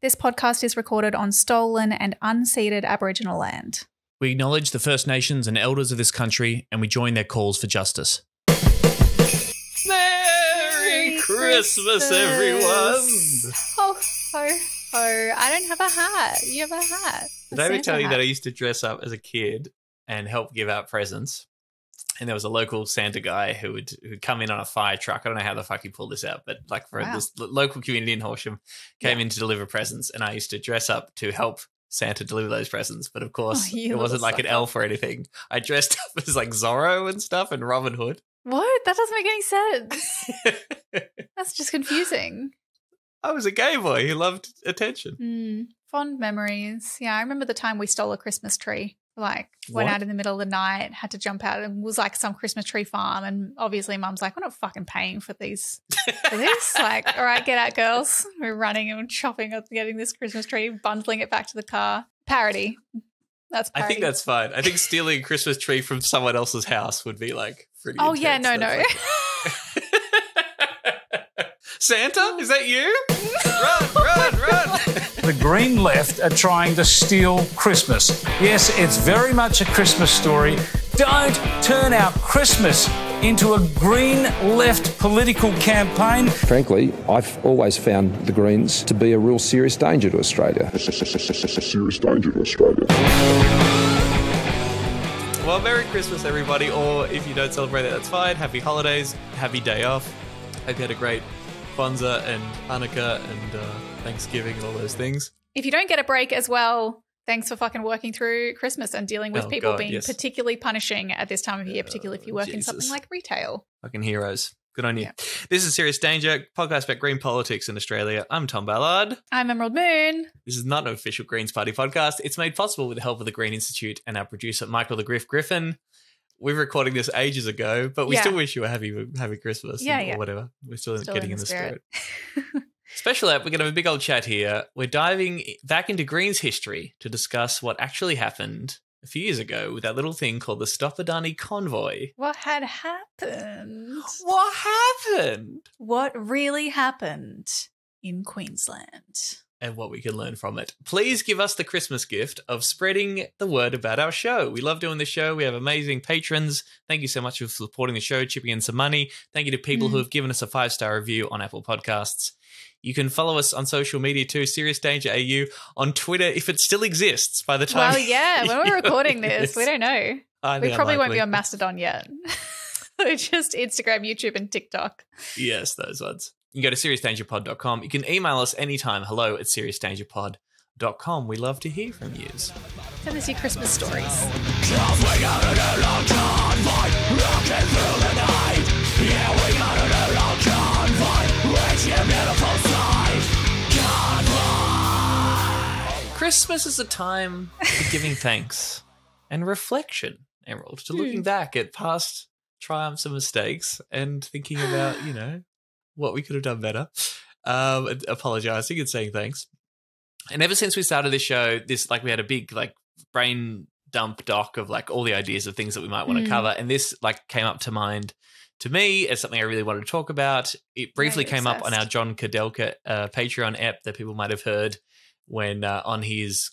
This podcast is recorded on stolen and unceded Aboriginal land. We acknowledge the First Nations and elders of this country, and we join their calls for justice. Merry Christmas, everyone! Ho, ho, ho. I don't have a hat. You have a hat. Did I ever tell you that I used to dress up as a kid and help give out presents? And there was a local Santa guy who'd come in on a fire truck. I don't know how the fuck he pulled this out, but like for this local community in Horsham, came in to deliver presents, and I used to dress up to help Santa deliver those presents. But of course, it wasn't like an elf or anything. I dressed up as like Zorro and stuff and Robin Hood. What? That doesn't make any sense. That's just confusing. I was a gay boy who loved attention. Fond memories. Yeah, I remember the time we stole a Christmas tree. Like, went out in the middle of the night, had to jump out, and was like some Christmas tree farm. And obviously, Mum's like, "We're not fucking paying for this." Like, all right, get out, girls. We're running and chopping up, getting this Christmas tree, bundling it back to the car. Parody. That's parody. I think that's fine. I think stealing a Christmas tree from someone else's house would be like pretty. Oh intense. yeah, no. Like... Santa, is that you? Run! The Green left are trying to steal Christmas. Yes, it's very much a Christmas story. Don't turn our Christmas into a Green left political campaign. Frankly, I've always found the Greens to be a real serious danger to Australia. Serious danger to Australia. Well, Merry Christmas, everybody. Or if you don't celebrate it, that's fine. Happy holidays. Happy day off. Hope you had a great Kwanzaa and Hanukkah and Thanksgiving and all those things. If you don't get a break as well, thanks for fucking working through Christmas and dealing with people being particularly punishing at this time of year, particularly if you work in something like retail. Fucking heroes. Good on you. Yeah. This is Serious Danger, podcast about green politics in Australia. I'm Tom Ballard. I'm Emerald Moon. This is not an official Greens Party podcast. It's made possible with the help of the Green Institute and our producer, Michael the Griffin. We're recording this ages ago, but we still wish you a happy Christmas or whatever. We're still getting in the spirit. Special app, we're going to have a big old chat here. We're diving back into Greens history to discuss what actually happened a few years ago with that little thing called the Stop Adani Convoy. What had happened? What happened? What really happened in Queensland? And what we can learn from it. Please give us the Christmas gift of spreading the word about our show. We love doing the show. We have amazing patrons. Thank you so much for supporting the show, chipping in some money. Thank you to people who have given us a 5-star review on Apple Podcasts. You can follow us on social media too, Serious Danger AU, on Twitter if it still exists by the time. Well, yeah, when we're recording this, we don't know. We probably won't be on Mastodon yet. Just Instagram, YouTube, and TikTok. Yes, those ones. You can go to seriousdangerpod.com. You can email us anytime, hello@seriousdangerpod.com. We love to hear from you. Send us your Christmas stories. Christmas is a time for giving thanks and reflection, Emerald, to looking back at past triumphs and mistakes and thinking about, what we could have done better, apologising and saying thanks. And ever since we started this show, we had a big brain dump doc of all the ideas of things that we might want to cover, and this came up to mind to me as something I really wanted to talk about. It briefly came up on our John Kadelka Patreon app that people might have heard when on his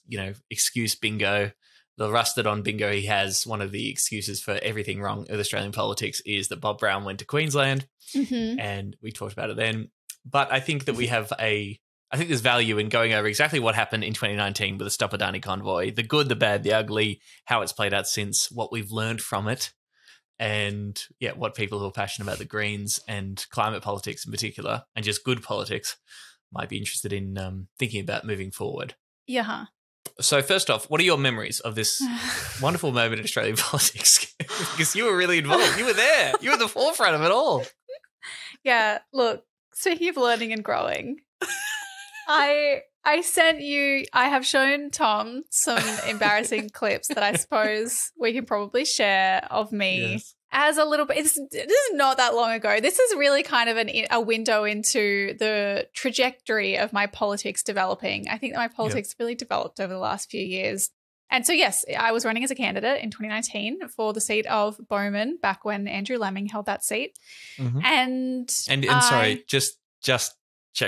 excuse bingo, the rusted on bingo he has, one of the excuses for everything wrong with Australian politics is that Bob Brown went to Queensland. And we talked about it then. But I think that I think there's value in going over exactly what happened in 2019 with the Stop Adani Convoy, the good, the bad, the ugly, how it's played out since, what we've learned from it, and what people who are passionate about the Greens and climate politics in particular, and just good politics, might be interested in thinking about moving forward. Yeah. So first off, what are your memories of this wonderful moment in Australian politics? Because you were really involved. You were there. You were at the forefront of it all. Yeah, look, speaking of learning and growing, I have shown Tom some embarrassing clips that I suppose we can probably share of me as a little bit. This is not that long ago. This is really kind of a window into the trajectory of my politics developing. I think that my politics really developed over the last few years. And so, yes, I was running as a candidate in 2019 for the seat of Bowman back when Andrew Laming held that seat. And sorry, just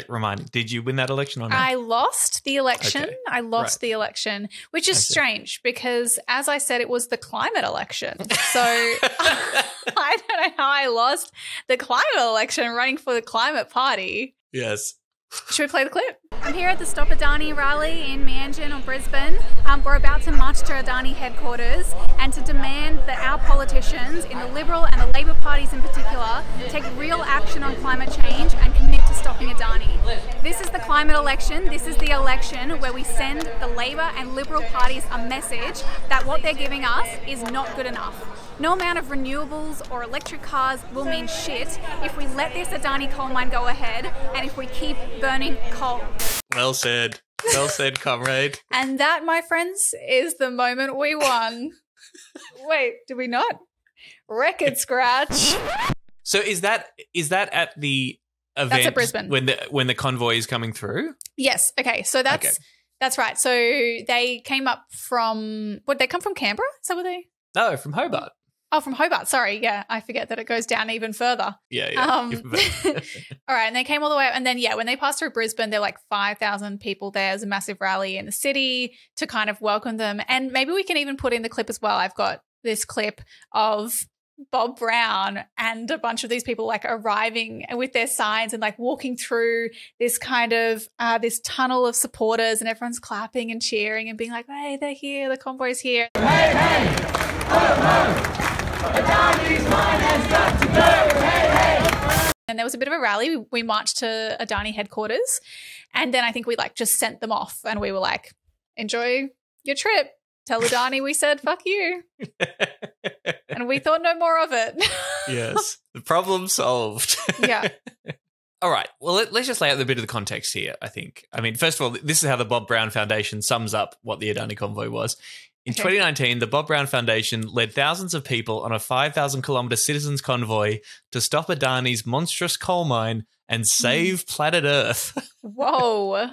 remind me. Did you win that election or not? I lost the election. Okay. I lost the election, which is strange because, as I said, it was the climate election. So I don't know how I lost the climate election running for the climate party. Yes. Should we play the clip? I'm here at the Stop Adani rally in Manjin or Brisbane. We're about to march to Adani headquarters and to demand that our politicians in the Liberal and the Labor parties in particular take real action on climate change and commit to stopping Adani. This is the climate election. This is the election where we send the Labor and Liberal parties a message that what they're giving us is not good enough. No amount of renewables or electric cars will mean shit if we let this Adani coal mine go ahead and if we keep burning coal. Well said. Well said, comrade. And that, my friends, is the moment we won. Wait, did we not? Record scratch. So is that at the event? That's at Brisbane. when the convoy is coming through? Yes. Okay. So that's right. So they came up from, would they come from Canberra? Is that what they? No, from Hobart. Oh, from Hobart. Sorry. Yeah. I forget that it goes down even further. Yeah. All right. And they came all the way up. And then, when they passed through Brisbane, there were like 5,000 people there. There's a massive rally in the city to kind of welcome them. And maybe we can even put in the clip as well. I've got this clip of Bob Brown and a bunch of these people like arriving with their signs and like walking through this kind of this tunnel of supporters, and everyone's clapping and cheering and being like, hey, they're here. The convoy's here. Hey, hey, ho, ho. Adani's mine has got to go. Hey, hey. And there was a bit of a rally. We marched to Adani headquarters, and then I think we like just sent them off, and we were like, enjoy your trip. Tell Adani we said fuck you. And we thought no more of it. Yes. The problem solved. Yeah. All right. Well, let's just lay out a bit of the context here, I think. I mean, first of all, this is how the Bob Brown Foundation sums up what the Adani Convoy was. In 2019, the Bob Brown Foundation led thousands of people on a 5,000-kilometre citizens convoy to stop Adani's monstrous coal mine and save planet Earth. Whoa.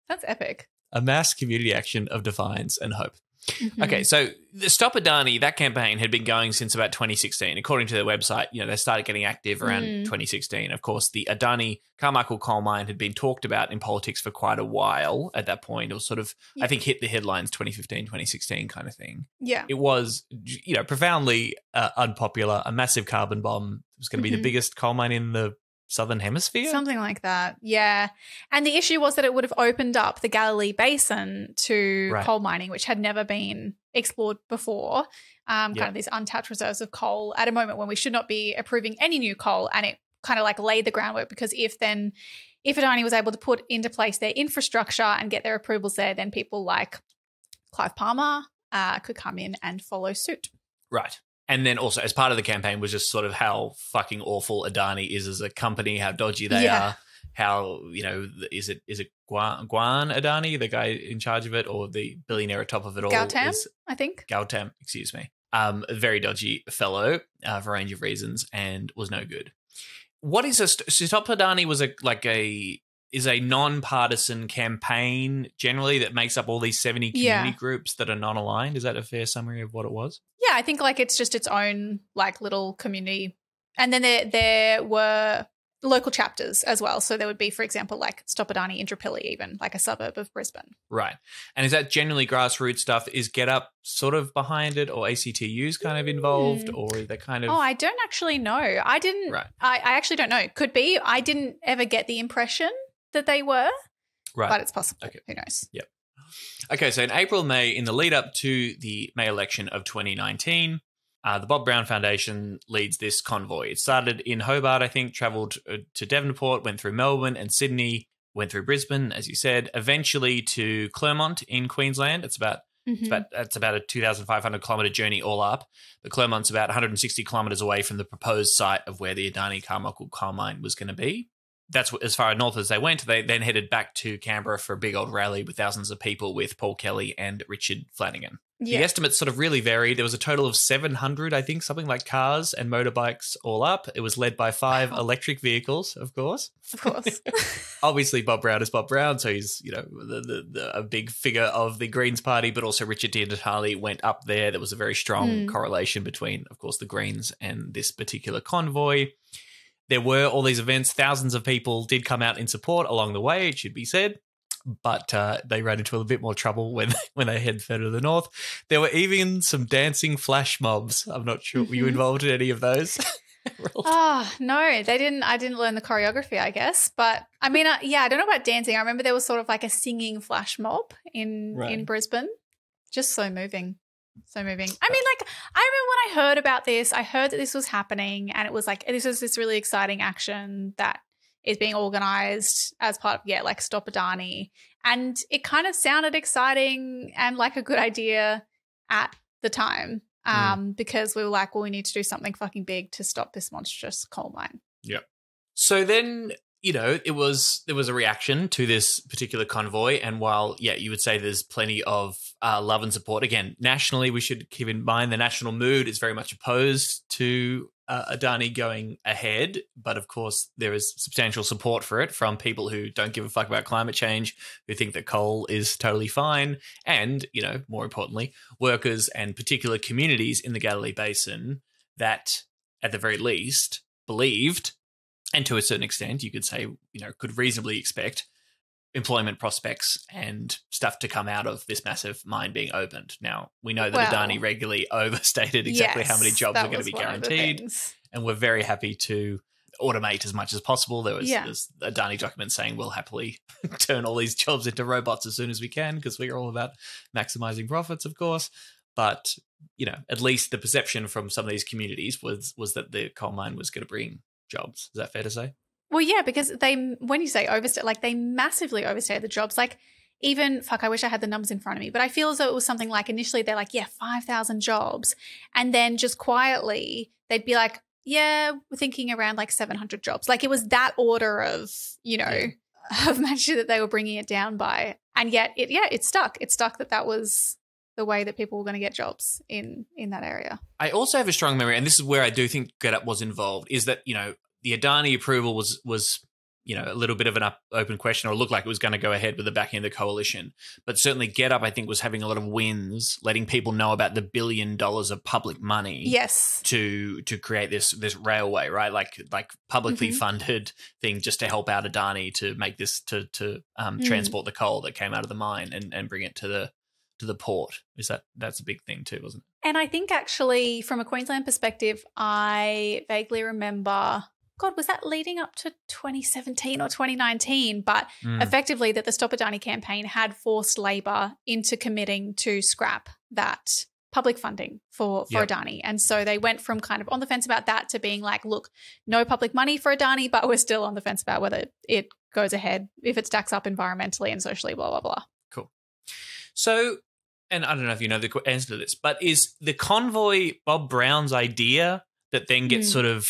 That's epic. A mass community action of defiance and hope. Mm-hmm. Okay, so the Stop Adani, that campaign had been going since about 2016. According to their website, they started getting active around 2016. Of course, the Adani Carmichael coal mine had been talked about in politics for quite a while at that point. It was sort of, I think, hit the headlines 2015, 2016 kind of thing. Yeah. It was, profoundly unpopular, a massive carbon bomb. It was going to be the biggest coal mine in the Southern Hemisphere? Something like that, yeah. And the issue was that it would have opened up the Galilee Basin to coal mining, which had never been explored before, kind of these untapped reserves of coal at a moment when we should not be approving any new coal. And it kind of like laid the groundwork, because if Adani was able to put into place their infrastructure and get their approvals there, then people like Clive Palmer could come in and follow suit. Right. And then also, as part of the campaign, was just sort of how fucking awful Adani is as a company, how dodgy they are, how, is it Guan Adani, the guy in charge of it, or the billionaire at top of it all? Gautam, I think. Gautam, excuse me. A very dodgy fellow for a range of reasons, and was no good. What is Stop Adani was a non-partisan campaign generally that makes up all these 70 community groups that are non-aligned. Is that a fair summary of what it was? Yeah, I think like it's just its own like little community. And then there were local chapters as well. So there would be, for example, like Stop Adani Indooroopilly, even like a suburb of Brisbane. Right. And is that generally grassroots stuff? Is Get Up sort of behind it, or ACTU's kind of involved, or is that kind of... Oh, I don't actually know. I didn't... Right. I actually don't know. Could be. I didn't ever get the impression that they were, but it's possible. Okay. Who knows? Yep. Okay, so in April, May, in the lead up to the May election of 2019, the Bob Brown Foundation leads this convoy. It started in Hobart, I think, travelled to Devonport, went through Melbourne and Sydney, went through Brisbane, as you said, eventually to Clermont in Queensland. It's about a 2,500 kilometre journey all up. But Clermont's about 160 kilometres away from the proposed site of where the Adani Carmichael coal mine was going to be. That's as far north as they went. They then headed back to Canberra for a big old rally with thousands of people with Paul Kelly and Richard Flanagan. Yeah. The estimates sort of really varied. There was a total of 700, I think, something like cars and motorbikes all up. It was led by 5 electric vehicles, of course. Of course. Obviously, Bob Brown is Bob Brown, so he's a big figure of the Greens party, but also Richard Daintree went up there. There was a very strong correlation between, of course, the Greens and this particular convoy. There were all these events. Thousands of people did come out in support along the way, it should be said. But they ran into a bit more trouble when they head further to the north. There were even some dancing flash mobs. I'm not sure. Were you involved in any of those? Oh, no, they didn't. I didn't learn the choreography, I guess. But I mean, yeah, I don't know about dancing. I remember there was sort of like a singing flash mob in Brisbane. Just so moving. So moving. I mean, like, I remember when I heard about this, I heard that this was happening and it was like, this is this really exciting action that is being organised as part of, like Stop Adani. And it kind of sounded exciting and like a good idea at the time because we were like, well, we need to do something fucking big to stop this monstrous coal mine. Yeah. So then, there was a reaction to this particular convoy. And while, you would say there's plenty of love and support, again, nationally, we should keep in mind the national mood is very much opposed to Adani going ahead, but of course there is substantial support for it from people who don't give a fuck about climate change, who think that coal is totally fine, and, more importantly, workers and particular communities in the Galilee Basin that, at the very least, believed, and to a certain extent, you could say, could reasonably expect employment prospects and stuff to come out of this massive mine being opened. Now, we know that Adani regularly overstated exactly how many jobs are going to be guaranteed, and we're very happy to automate as much as possible. There's a Adani document saying we'll happily turn all these jobs into robots as soon as we can because we're all about maximizing profits, of course. But, at least the perception from some of these communities was that the coal mine was going to bring jobs. Is that fair to say? Well, yeah, because when you say overstay, like they massively overstayed the jobs. Like even, I wish I had the numbers in front of me, but I feel as though it was something like initially they're like, 5,000 jobs. And then just quietly they'd be like, we're thinking around like 700 jobs. Like it was that order of, of magnitude that they were bringing it down by. And yet it stuck. It stuck that was the way that people were going to get jobs in that area. I also have a strong memory, and this is where I do think GetUp was involved, is that, the Adani approval was a little bit of an open question, or it looked like it was going to go ahead with the backing of the coalition. But certainly GetUp, I think, was having a lot of wins, letting people know about the $1 billion of public money to create this railway, right? Like publicly funded thing just to help out Adani to make this to transport the coal that came out of the mine and bring it to the port. That's a big thing too, wasn't it? And I think actually from a Queensland perspective, I vaguely remember, God, was that leading up to 2017 or 2019? But effectively that the Stop Adani campaign had forced Labor into committing to scrap that public funding for Adani. And so they went from kind of on the fence about that to being like, look, no public money for Adani, but we're still on the fence about whether it goes ahead, if it stacks up environmentally and socially, blah, blah, blah. Cool. So, and I don't know if you know the answer to this, but is the convoy Bob Brown's idea that then gets sort of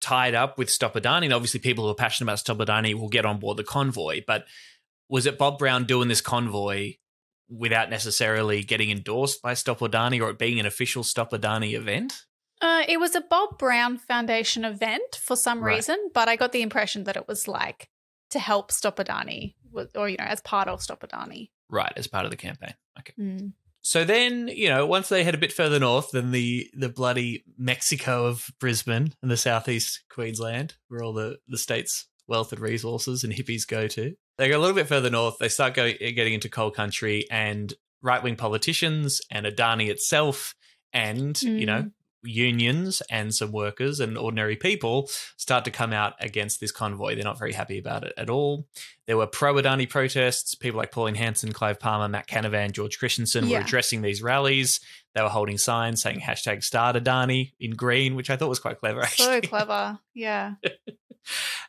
tied up with Stop Adani? And obviously people who are passionate about Stop Adani will get on board the convoy, but was it Bob Brown doing this convoy without necessarily getting endorsed by Stop Adani or it being an official Stop Adani event? It was a Bob Brown Foundation event for some reason, but I got the impression that it was like to help Stop Adani or, as part of Stop Adani. Right, as part of the campaign. Okay. So then, once they head a bit further north than the bloody Mexico of Brisbane and the southeast Queensland, where all the state's wealth and resources and hippies go to, they go a little bit further north. They start getting into coal country, and right-wing politicians and Adani itself and, unions and some workers and ordinary people start to come out against this convoy. They're not very happy about it at all. There were pro-Adani protests. People like Pauline Hanson, Clive Palmer, Matt Canavan, George Christensen were addressing these rallies. They were holding signs saying #Start Adani in green, which I thought was quite clever, actually. So clever, yeah.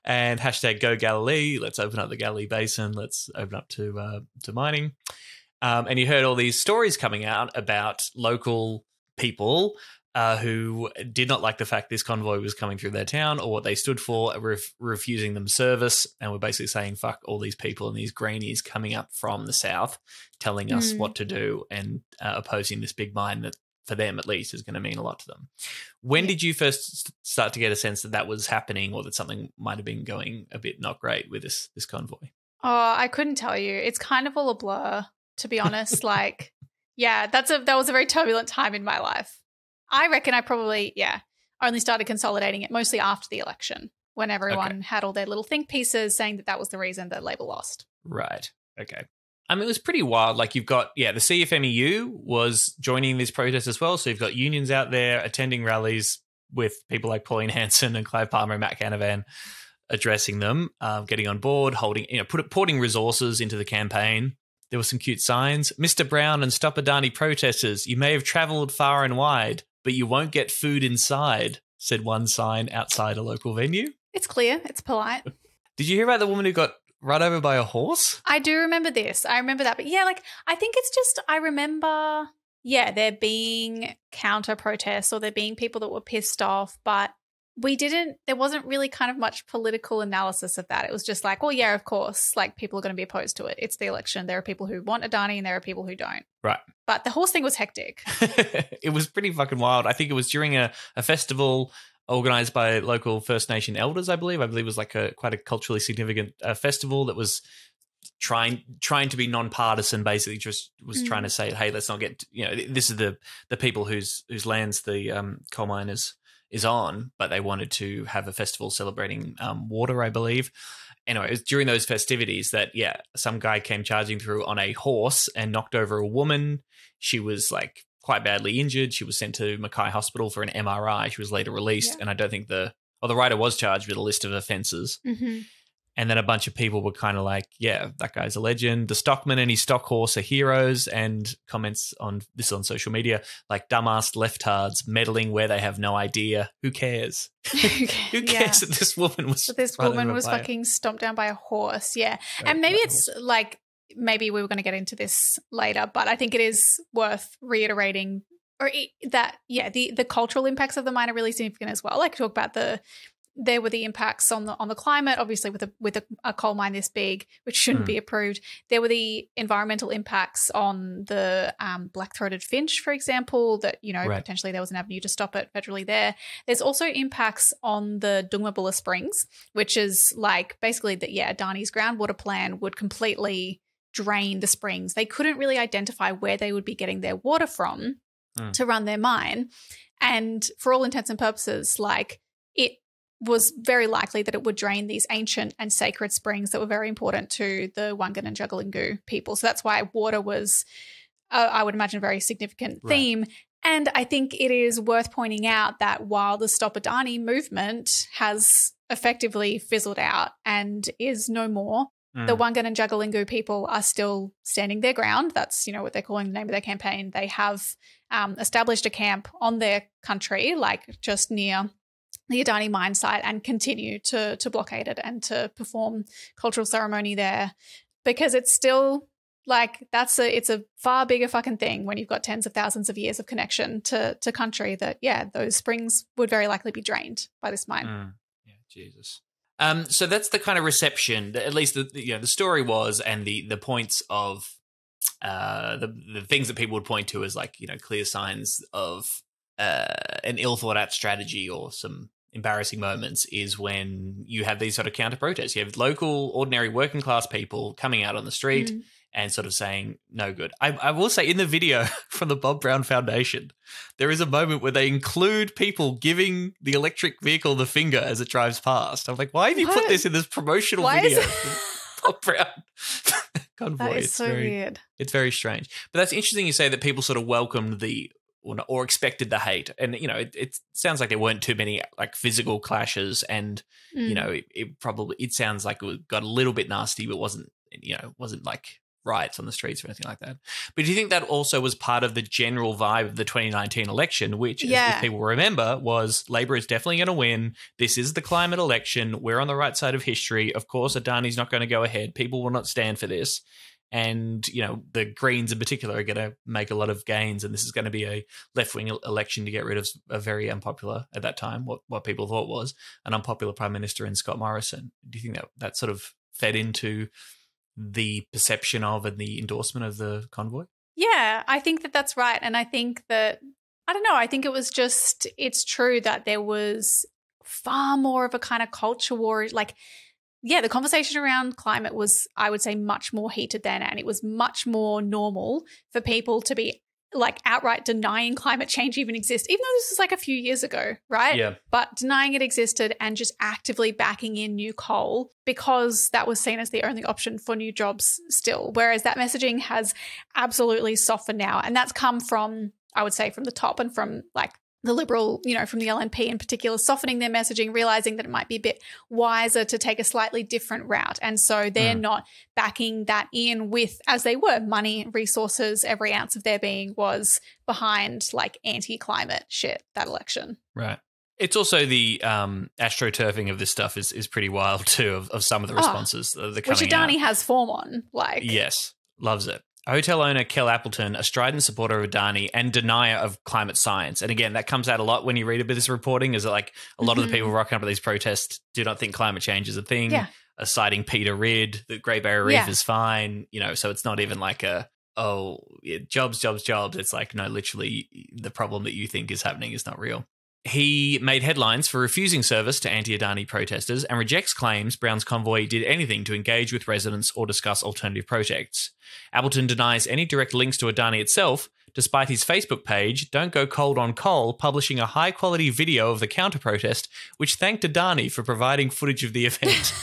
And #Go Galilee. Let's open up the Galilee Basin. Let's open up to mining. And you heard all these stories coming out about local people who did not like the fact this convoy was coming through their town or what they stood for, refusing them service, and were basically saying, fuck all these people and these greenies coming up from the south telling us what to do and opposing this big mine that, for them at least, is going to mean a lot to them. When did you first start to get a sense that that was happening or that something might have been going a bit not great with this convoy? Oh, I couldn't tell you. It's kind of all a blur, to be honest. That was a very turbulent time in my life. I reckon I probably, only started consolidating it mostly after the election. when everyone had all their little think pieces saying that was the reason that Labour lost. Right. Okay. I mean, it was pretty wild. Like you've got, the CFMEU was joining this protest as well. So you've got unions out there attending rallies with people like Pauline Hanson and Clive Palmer and Matt Canavan addressing them, getting on board, holding, putting resources into the campaign. There were some cute signs. Mr. Brown and Stop Adani protesters, you may have travelled far and wide, but you won't get food inside, said one sign outside a local venue. It's clear. It's polite. Did you hear about the woman who got run over by a horse? I do remember this. I remember that. But yeah, I think it's just, I remember, there being counter protests or there being people that were pissed off, but there wasn't really kind of much political analysis of that. It was just like, well, yeah, of course, like people are going to be opposed to it. It's the election. There are people who want Adani and there are people who don't. Right. But the horse thing was hectic. It was pretty fucking wild. I think it was during a festival organised by local First Nation elders, I believe. I believe it was like quite a culturally significant festival that was trying to be non-partisan, basically just was trying to say, hey, let's not get, this is the people whose lands the coal miners is on, but they wanted to have a festival celebrating water, I believe. Anyway, it was during those festivities that, some guy came charging through on a horse and knocked over a woman. She was like quite badly injured. She was sent to Mackay Hospital for an MRI. She was later released, and I don't think the rider was charged with a list of offences. Mm-hmm. And then a bunch of people were kind of like, yeah, that guy's a legend. The stockman and his stock horse are heroes. And comments on this on social media, like dumbass leftards meddling where they have no idea. Who cares? Who cares that this woman was fucking stomped down by a horse? Yeah. And maybe it's like, maybe we were going to get into this later, but I think it is worth reiterating the cultural impacts of the mine are really significant as well. Like talk about there were the impacts on the climate, obviously with a coal mine this big, which shouldn't be approved. There were the environmental impacts on the black-throated finch, for example, that, potentially there was an avenue to stop it federally there. There's also impacts on the Dungmabula Springs, which is like basically that, Adani's groundwater plan would completely drain the springs. They couldn't really identify where they would be getting their water from to run their mine. And for all intents and purposes, like it was very likely that it would drain these ancient and sacred springs that were very important to the Wangan and Jugalingu people. So that's why water was, I would imagine, a very significant theme. Right. And I think it is worth pointing out that while the Stop Adani movement has effectively fizzled out and is no more, the Wangan and Jugalingu people are still standing their ground. That's, what they're calling the name of their campaign. They have established a camp on their country, like just near the Adani mine site, and continue to blockade it and to perform cultural ceremony there, because it's still like it's a far bigger fucking thing when you've got tens of thousands of years of connection to country that, those springs would very likely be drained by this mine. Yeah, Jesus. So that's the kind of reception that at least the story was, and the points of the things that people would point to as like, clear signs of an ill thought out strategy or some embarrassing moments is when you have these sort of counter protests. You have local, ordinary working class people coming out on the street and sort of saying no good. I will say in the video from the Bob Brown Foundation, there is a moment where they include people giving the electric vehicle the finger as it drives past. I'm like, why have you put this in this promotional video? Bob Brown Convoy. That is so weird. It's very strange. But that's interesting you say that people sort of welcomed or expected the hate. And, it sounds like there weren't too many like physical clashes, and, it sounds like it got a little bit nasty, but wasn't like riots on the streets or anything like that. But do you think that also was part of the general vibe of the 2019 election, which, if people remember, was Labor is definitely going to win. This is the climate election. We're on the right side of history. Of course, Adani's not going to go ahead. People will not stand for this. And, the Greens in particular are going to make a lot of gains, and this is going to be a left-wing election to get rid of a very unpopular, at that time, what people thought was an unpopular Prime Minister in Scott Morrison. Do you think that sort of fed into the perception of and the endorsement of the convoy? Yeah, I think that's right. And I think that, I don't know, I think it was just, it's true that there was far more of a kind of culture war, like, the conversation around climate was, I would say, much more heated then, and it was much more normal for people to be like outright denying climate change even exists, even though this is like a few years ago, right? Yeah. But denying it existed and just actively backing in new coal because that was seen as the only option for new jobs still. Whereas that messaging has absolutely softened now. And that's come from, I would say, from the top and from like the Liberal, from the LNP in particular, softening their messaging, realising that it might be a bit wiser to take a slightly different route. And so they're not backing that in with, as they were, money, resources, every ounce of their being was behind like anti-climate shit that election. Right. It's also the astroturfing of this stuff is pretty wild too, of some of the responses that are coming which Adani out. has form on. Like, Yes, loves it. Hotel owner Kel Appleton, a strident supporter of Adani and denier of climate science. And again, that comes out a lot when you read a bit of this reporting, is that like a lot of the people rocking up at these protests do not think climate change is a thing. Yeah. Citing Peter Ridd, the Great Barrier Reef is fine. So it's not even like jobs. It's like, no, literally the problem that you think is happening is not real. He made headlines for refusing service to anti-Adani protesters and rejects claims Brown's convoy did anything to engage with residents or discuss alternative projects. Appleton denies any direct links to Adani itself, despite his Facebook page, Don't Go Cold on Coal, publishing a high-quality video of the counter-protest, which thanked Adani for providing footage of the event.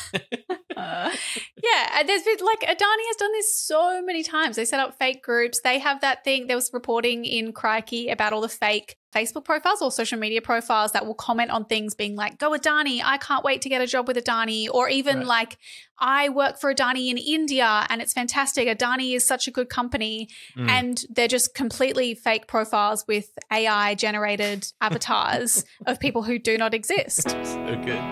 Yeah, there's been like Adani has done this so many times. They set up fake groups. They have that thing. There was reporting in Crikey about all the fake Facebook profiles or social media profiles that will comment on things being like, go Adani, I can't wait to get a job with Adani. Or even like, I work for Adani in India and it's fantastic. Adani is such a good company. And they're just completely fake profiles with AI generated avatars of people who do not exist. So good.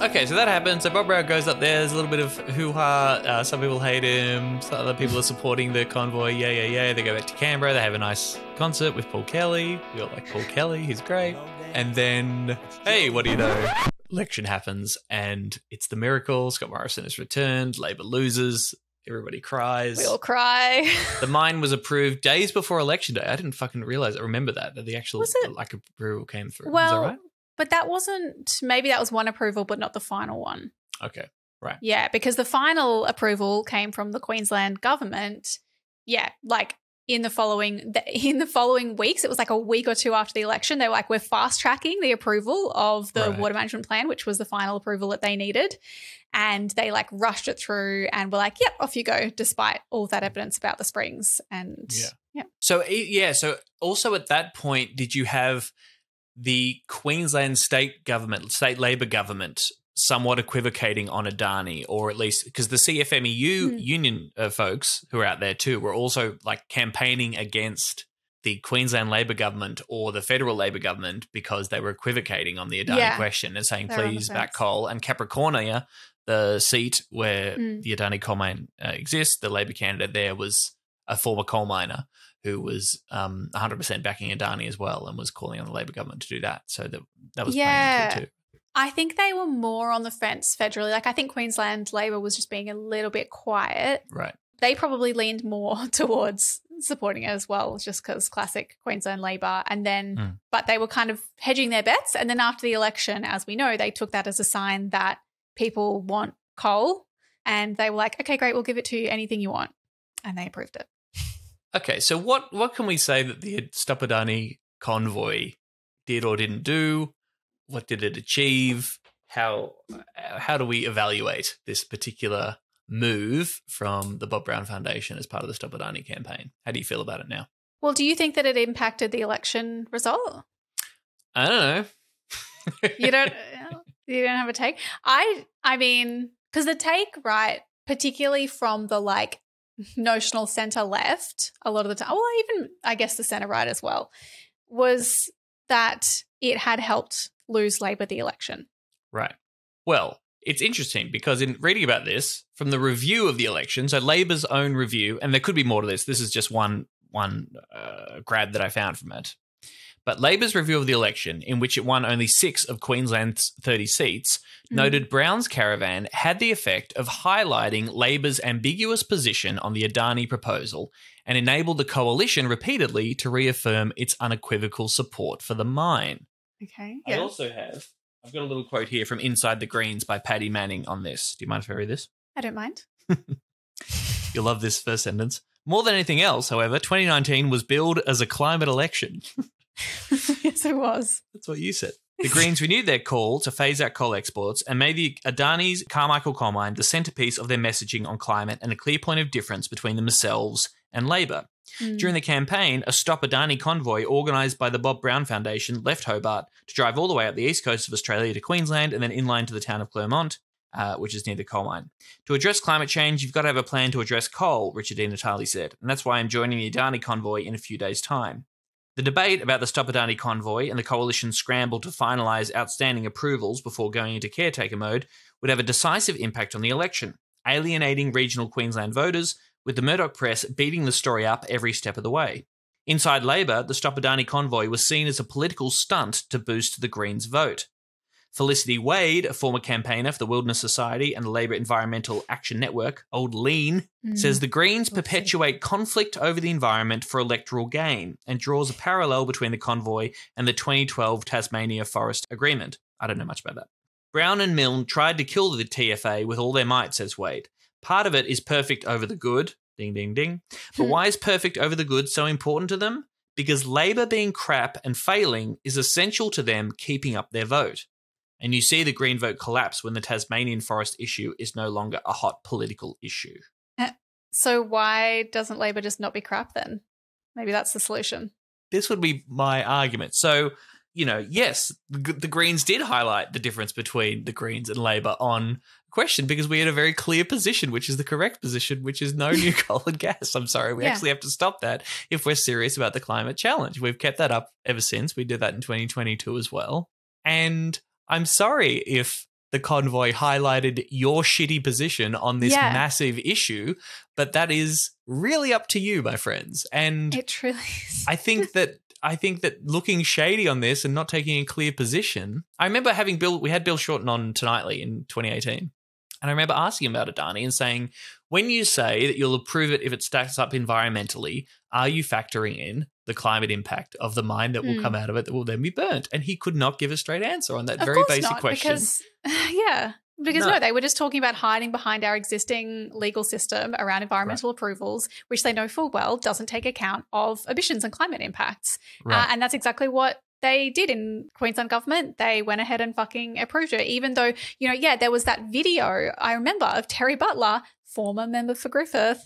Okay, so that happens. So Bob Brown goes up there. There's a little bit of hoo-ha. Some people hate him. Some other people are supporting the convoy. Yeah. They go back to Canberra. They have a nice concert with Paul Kelly. We all like Paul Kelly. He's great. And then, hey, what do you know? Election happens, and it's the miracle. Scott Morrison is returned. Labor loses. Everybody cries. We all cry. The mine was approved days before Election Day. I didn't fucking realize. I remember that the actual like approval came through. Well, is that right? But that wasn't, maybe that was one approval, but not the final one. Okay, right. Yeah, because the final approval came from the Queensland government. Yeah, like in the following weeks, it was like a week or two after the election. They were like, we're fast tracking the approval of the water management plan, which was the final approval that they needed. And they like rushed it through and were like, yep, off you go, despite all that evidence about the springs. And yeah. So also at that point, did you have the Queensland state Labor government somewhat equivocating on Adani, or at least because the CFMEU union folks who are out there too were also like campaigning against the Queensland Labor government or the federal Labor government because they were equivocating on the Adani question and saying, please back coal. And Capricornia, the seat where the Adani coal mine exists, the Labor candidate there was a former coal miner who was 100% backing Adani as well and was calling on the Labor government to do that. So that was playing into it too. I think they were more on the fence federally. Like I think Queensland Labor was just being a little bit quiet. Right. They probably leaned more towards supporting it as well, just because classic Queensland Labor. And then, but they were kind of hedging their bets. And then after the election, as we know, they took that as a sign that people want coal. And they were like, okay, great, we'll give it to you, anything you want. And they approved it. Okay, so what can we say that the Stop Adani convoy did or didn't do? What did it achieve? How do we evaluate this particular move from the Bob Brown Foundation as part of the Stop Adani campaign? How do you feel about it now? Well, do you think that it impacted the election result? I don't know. You don't have a take? I mean, because the take, right, particularly from the like notional centre left a lot of the time, well, even I guess the centre right as well, was that it had helped lose Labor the election. Right. Well, it's interesting because in reading about this from the review of the election, so Labor's own review, and there could be more to this. This is just one grab that I found from it. But Labor's review of the election, in which it won only 6 of Queensland's 30 seats, noted Brown's caravan had the effect of highlighting Labor's ambiguous position on the Adani proposal and enabled the coalition repeatedly to reaffirm its unequivocal support for the mine. Okay. I also have I've got a little quote here from Inside the Greens by Paddy Manning on this. Do you mind if I read this? I don't mind. You'll love this first sentence. More than anything else, however, 2019 was billed as a climate election. Yes, it was. That's what you said. The Greens renewed their call to phase out coal exports and made the Adani's Carmichael coal mine the centrepiece of their messaging on climate and a clear point of difference between themselves and Labor. During the campaign, a Stop Adani Convoy organised by the Bob Brown Foundation left Hobart to drive all the way up the east coast of Australia to Queensland and then inland to the town of Clermont, which is near the coal mine. To address climate change, you've got to have a plan to address coal, Richard Di Natale said, and that's why I'm joining the Adani Convoy in a few days' time. The debate about the Stop Adani Convoy and the coalition's scramble to finalise outstanding approvals before going into caretaker mode would have a decisive impact on the election, alienating regional Queensland voters, with the Murdoch press beating the story up every step of the way. Inside Labor, the Stop Adani Convoy was seen as a political stunt to boost the Greens' vote. Felicity Wade, a former campaigner for the Wilderness Society and the Labor Environmental Action Network, old Lean, says the Greens perpetuate conflict over the environment for electoral gain and draws a parallel between the convoy and the 2012 Tasmania Forest Agreement. I don't know much about that. Brown and Milne tried to kill the TFA with all their might, says Wade. Part of it is perfect over the good. Ding, ding, ding. But why is perfect over the good so important to them? Because Labor being crap and failing is essential to them keeping up their vote. And you see the Green vote collapse when the Tasmanian forest issue is no longer a hot political issue. So why doesn't Labor just not be crap then? Maybe that's the solution. This would be my argument. So, yes, the Greens did highlight the difference between the Greens and Labor on question because we had a very clear position, which is the correct position, which is no new coal and gas. I'm sorry. We actually have to stop that if we're serious about the climate challenge. We've kept that up ever since. We did that in 2022 as well. And I'm sorry if the convoy highlighted your shitty position on this massive issue, but that is really up to you, my friends. And it truly is. I think that looking shady on this and not taking a clear position. I remember we had Bill Shorten on Tonightly in 2018. And I remember asking him about Adani and saying, when you say that you'll approve it if it stacks up environmentally, are you factoring in the climate impact of the mine that will come out of it that will then be burnt? And he could not give a straight answer on that very basic question. Because no, they were just talking about hiding behind our existing legal system around environmental approvals, which they know full well doesn't take account of emissions and climate impacts. And that's exactly what they did in Queensland government. They went ahead and fucking approved it, even though, there was that video I remember of Terry Butler, former member for Griffin,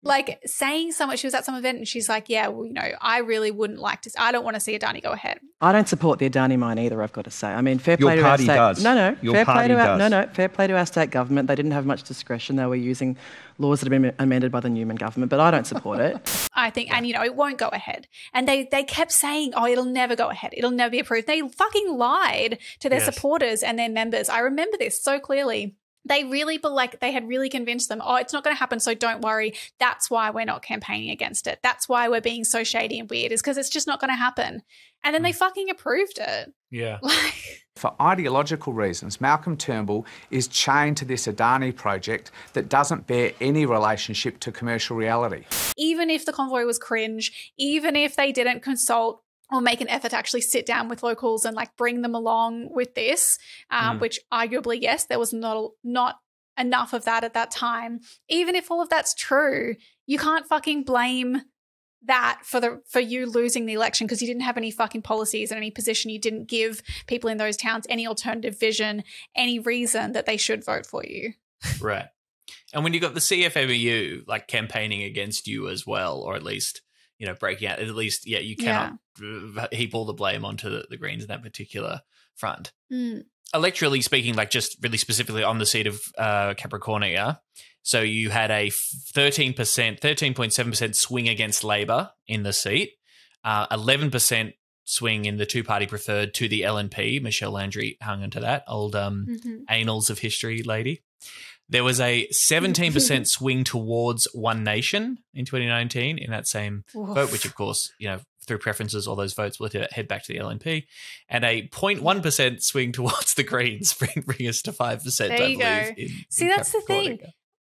like saying so much. She was at some event and she's like, I really wouldn't like to, I don't want to see Adani go ahead. I don't support the Adani mine either, I've got to say. I mean, fair play to our state. Your party does. Fair play to our state government. They didn't have much discretion. They were using laws that have been amended by the Newman government, but I don't support it. I think, and it won't go ahead. And they kept saying, it'll never go ahead. It'll never be approved. They fucking lied to their supporters and their members. I remember this so clearly. They really, they had really convinced them, it's not going to happen, so don't worry. That's why we're not campaigning against it. That's why we're being so shady and weird, is because it's just not going to happen. And then they fucking approved it. Yeah. For ideological reasons, Malcolm Turnbull is chained to this Adani project that doesn't bear any relationship to commercial reality. Even if the convoy was cringe, even if they didn't consult or make an effort to actually sit down with locals and bring them along with this, which arguably, yes, there was not enough of that at that time. Even if all of that's true, you can't fucking blame that for you losing the election because you didn't have any fucking policies and any position. You didn't give people in those towns any alternative vision, any reason that they should vote for you. Right. And when you got the CFMEU campaigning against you as well, or at least breaking out, at least, you cannot heap all the blame onto the Greens in that particular front. Electorally speaking, just really specifically on the seat of Capricornia, so you had a 13.7% swing against Labor in the seat, 11% swing in the two-party preferred to the LNP. Michelle Landry hung into that, old annals of history lady. There was a 17% swing towards One Nation in 2019 in that same vote, which, of course, through preferences, all those votes will head back to the LNP, and a 0.1% swing towards the Greens, bring us to 5%, there you go. See, that's the thing.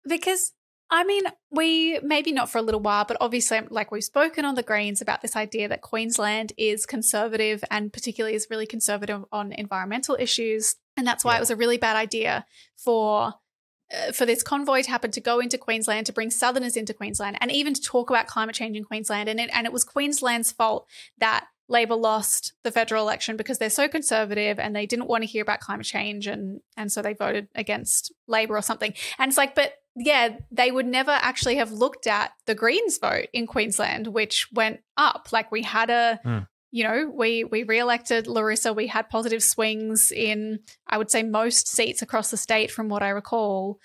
Because I mean, we maybe not for a little while, but obviously, like we've spoken on the Greens about this idea that Queensland is conservative and particularly is really conservative on environmental issues. And that's why it was a really bad idea for this convoy to happen to go into Queensland, to bring Southerners into Queensland, and even to talk about climate change in Queensland. And it was Queensland's fault that Labor lost the federal election because they're so conservative and they didn't want to hear about climate change, and so they voted against Labor or something. And it's like, but yeah, they would never actually have looked at the Greens vote in Queensland, which went up. Like we had we re-elected Larissa. We had positive swings in, I would say, most seats across the state from what I recall.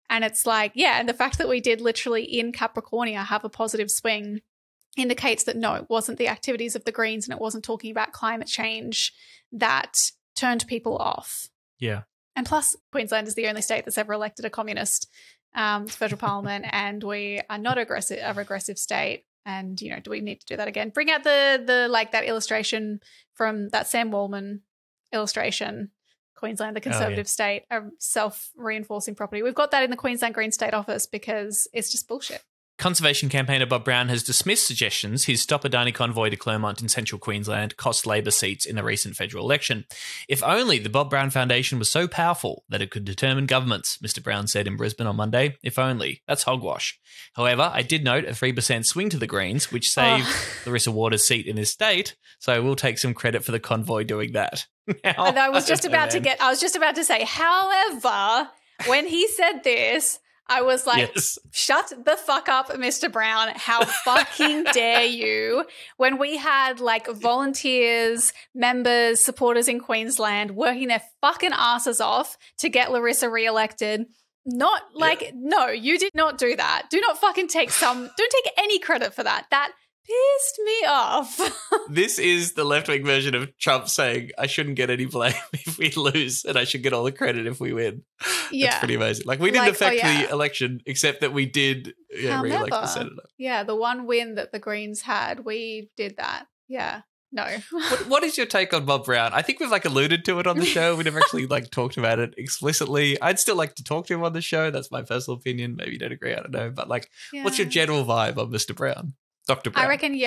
And it's like, yeah, and the fact that we did literally in Capricornia have a positive swing indicates that, no, it wasn't the activities of the Greens and it wasn't talking about climate change that turned people off. Yeah. And plus, Queensland is the only state that's ever elected a communist to federal parliament, and we are not a regressive state. And, you know, do we need to do that again? Bring out the like that illustration from that Sam Wallman illustration, Queensland, the conservative state, a self-reinforcing property. We've got that in the Queensland Green State Office because it's just bullshit. Conservation campaigner Bob Brown has dismissed suggestions his Stop Adani Convoy to Clermont in central Queensland cost Labor seats in the recent federal election. If only the Bob Brown Foundation was so powerful that it could determine governments, Mr Brown said in Brisbane on Monday. If only. That's hogwash. However, I did note a 3% swing to the Greens, which saved Larissa Waters' seat in this state, so I will take some credit for the convoy doing that. I was just about to say, however, when he said this, I was like, shut the fuck up, Mr. Brown. How fucking dare you? When we had like volunteers, members, supporters in Queensland working their fucking asses off to get Larissa reelected. Not like, no, you did not do that. Do not fucking don't take any credit for that. That pissed me off. This is the left-wing version of Trump saying, I shouldn't get any blame if we lose and I should get all the credit if we win. Yeah. That's pretty amazing. Like, we didn't affect the election, except that we did re-elect the senator. Yeah, the one win that the Greens had, we did that. Yeah. No. What is your take on Bob Brown? I think we've like alluded to it on the show. We never actually like talked about it explicitly. I'd still like to talk to him on the show. That's my personal opinion. Maybe you don't agree. I don't know. But like, what's your general vibe on Mr. Brown? Dr. Brown. I reckon,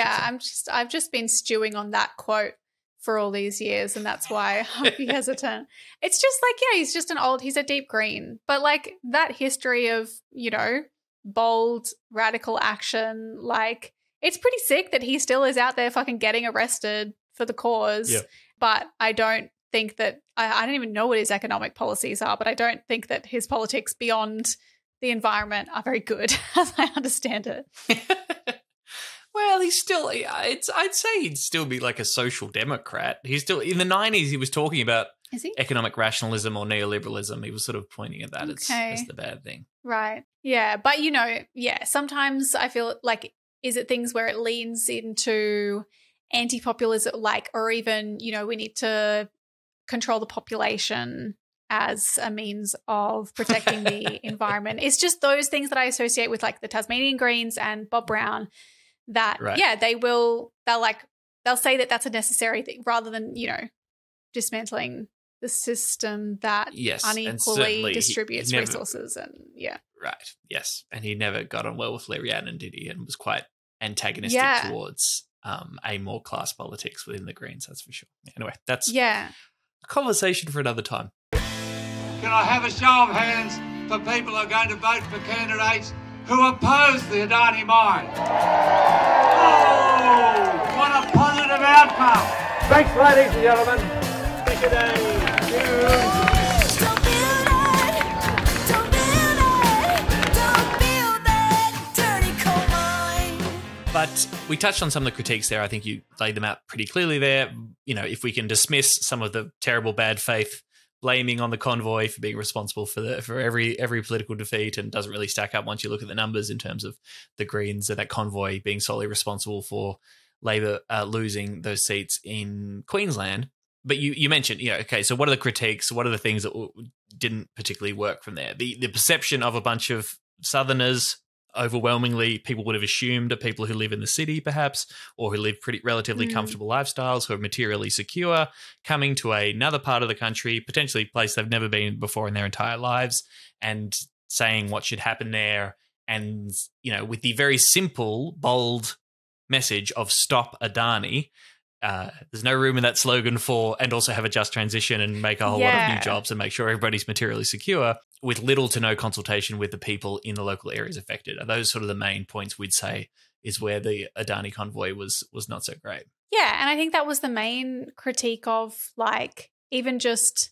I've just been stewing on that quote for all these years, and that's why I'll be hesitant. It's just like, he's just he's a deep green. But like that history of, you know, bold, radical action, like it's pretty sick that he still is out there fucking getting arrested for the cause. Yep. But I don't think that, I don't even know what his economic policies are, but I don't think that his politics beyond the environment are very good, as I understand it. Well, he's still, I'd say he'd still be like a social democrat. He's still, in the 90s, he was talking about economic rationalism or neoliberalism. He was sort of pointing at that as the bad thing. Right. Yeah. But, you know, sometimes I feel like, is it things where it leans into anti-populism, like, or even, you know, we need to control the population as a means of protecting the environment. It's just those things that I associate with like the Tasmanian Greens and Bob Brown. That, they'll say that that's a necessary thing rather than, you know, dismantling the system that unequally distributes resources Right, yes. And he never got on well with Larry Annan, did he? And was quite antagonistic towards a more class politics within the Greens, that's for sure. Anyway, that's a conversation for another time. Can I have a show of hands for people who are going to vote for candidates who oppose the Adani mine? Oh, what a positive outcome. Thanks, ladies and gentlemen. Thank you, Dave. But we touched on some of the critiques there. I think you laid them out pretty clearly there. You know, if we can dismiss some of the terrible bad faith blaming on the convoy for being responsible for every political defeat, and doesn't really stack up once you look at the numbers in terms of the Greens and that convoy being solely responsible for Labor losing those seats in Queensland. But you mentioned, you know, okay, so what are the critiques? What are the things that didn't particularly work from there? The perception of a bunch of Southerners, overwhelmingly people would have assumed are people who live in the city perhaps, or who live pretty relatively comfortable lifestyles, who are materially secure, coming to another part of the country, potentially a place they've never been before in their entire lives, and saying what should happen there and, you know, with the very simple, bold message of stop Adani, there's no room in that slogan for and also have a just transition and make a whole lot of new jobs and make sure everybody's materially secure, with little to no consultation with the people in the local areas affected. Are those sort of the main points we'd say is where the Adani Convoy was not so great? Yeah, and I think that was the main critique of, like, even just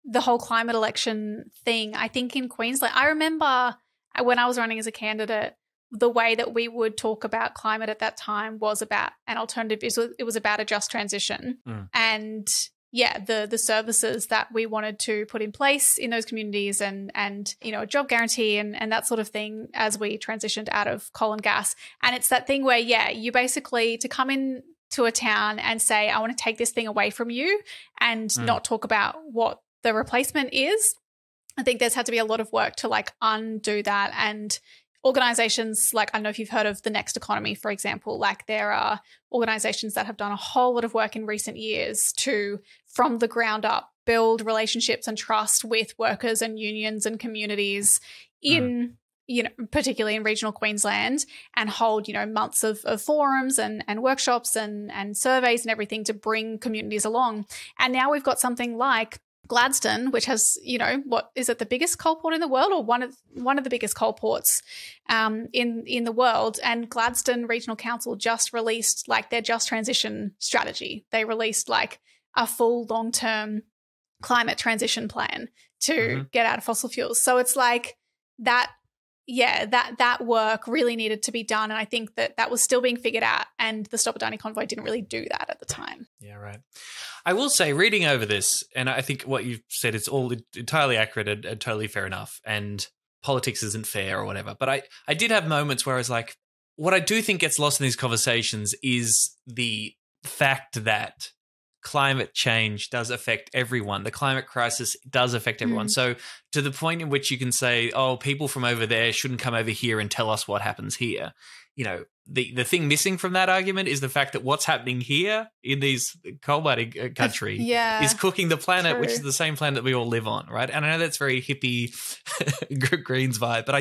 the whole climate election thing. I think in Queensland, I remember when I was running as a candidate, the way that we would talk about climate at that time was about an alternative. It was about a just transition. And yeah, the services that we wanted to put in place in those communities and you know, a job guarantee and that sort of thing as we transitioned out of coal and gas. And it's that thing where, yeah, you basically, to come in to a town and say, I want to take this thing away from you and not talk about what the replacement is. I think there's had to be a lot of work to, like, undo that. And organizations, like, I don't know if you've heard of the Next Economy, for example, like, there are organizations that have done a whole lot of work in recent years to, from the ground up, build relationships and trust with workers and unions and communities in, you know, particularly in regional Queensland, and hold, you know, months of forums and workshops and surveys and everything to bring communities along. And now we've got something like Gladstone, which has, you know, what is it, the biggest coal port in the world, or one of the biggest coal ports in the world. And Gladstone Regional Council just released, like, their just transition strategy. They released, like, a full long-term climate transition plan to get out of fossil fuels. So it's like that. Yeah, that work really needed to be done, and I think that was still being figured out, and the Stop Adani Convoy didn't really do that at the time. Yeah, right. I will say, reading over this, and I think what you've said, it's all entirely accurate and totally fair enough, and politics isn't fair or whatever, but I did have moments where I was like, what I do think gets lost in these conversations is the fact that climate change does affect everyone. The climate crisis does affect everyone. So to the point in which you can say, oh, people from over there shouldn't come over here and tell us what happens here. You know, the thing missing from that argument is the fact that what's happening here in these coal-mining country is cooking the planet, which is the same planet that we all live on, right? And I know that's very hippie Greens vibe, but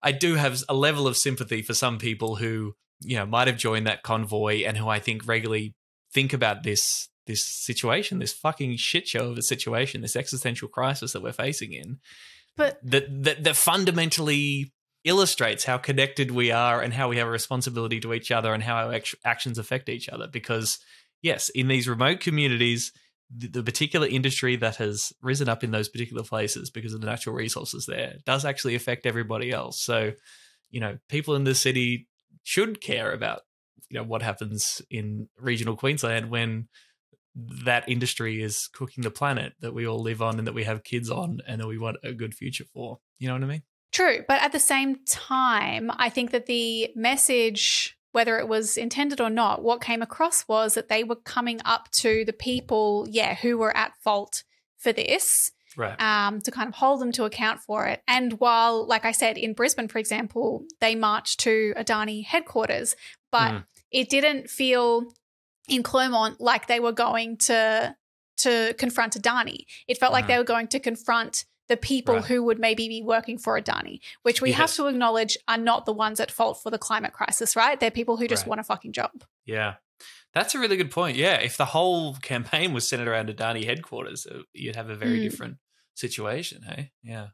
I do have a level of sympathy for some people who, you know, might have joined that convoy and who I think regularly think about this situation, this fucking shit show of a situation, this existential crisis that we're facing in, but that fundamentally illustrates how connected we are and how we have a responsibility to each other and how our actions affect each other. Because yes, in these remote communities, the particular industry that has risen up in those particular places because of the natural resources there does actually affect everybody else. So, you know, people in the city should care about, you know, what happens in regional Queensland when that industry is cooking the planet that we all live on and that we have kids on and that we want a good future for. You know what I mean? True. But at the same time, I think that the message, whether it was intended or not, what came across was that they were coming up to the people, who were at fault for this, right? To kind of hold them to account for it. And while, like I said, in Brisbane, for example, they marched to Adani headquarters, but it didn't feel in Clermont like they were going to confront Adani. It felt like they were going to confront the people who would maybe be working for Adani, which we have to acknowledge are not the ones at fault for the climate crisis, right? They're people who just want a fucking job. Yeah. That's a really good point. Yeah, if the whole campaign was centered around Adani headquarters, you'd have a very different situation, hey? Yeah.